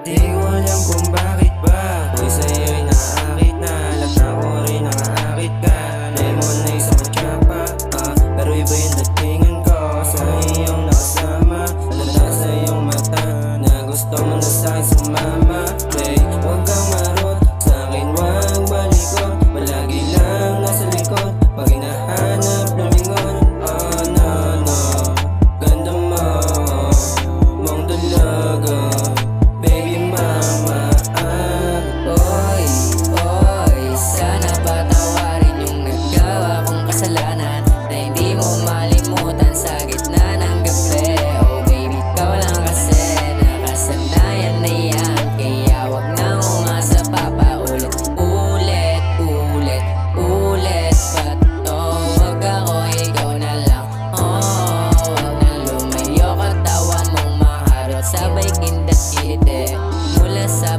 Di ko alam kung bakit ba ako'y sa'yo'y naaakit na. Alam na ko rin nakaakit ka. Lemon na isang matyapa pero iba yung datingan ko sa iyong nakasama. Halata sa iyong mata na gusto mo na sa'kin sumama. Hey, huwag kang marot sa'kin, huwag balikot. Palagi lang nasa likod pag hinahanap lumingon. Oh no no, ganda mo mong dalaga, baby mama. Oy, oy, sana patawarin yung nagawa kong kasalanan na hindi mo malimutan sa gitna ng gabi. Oh baby, ikaw lang kasi nakasanayan na yan, kaya wag nang umasa pa paulit, ulit, ulit, ulit pa to. Wag ako, ikaw na lang. Oh, wag nang lumayo, katawan mong maharot, sabay kindat-kite mula sa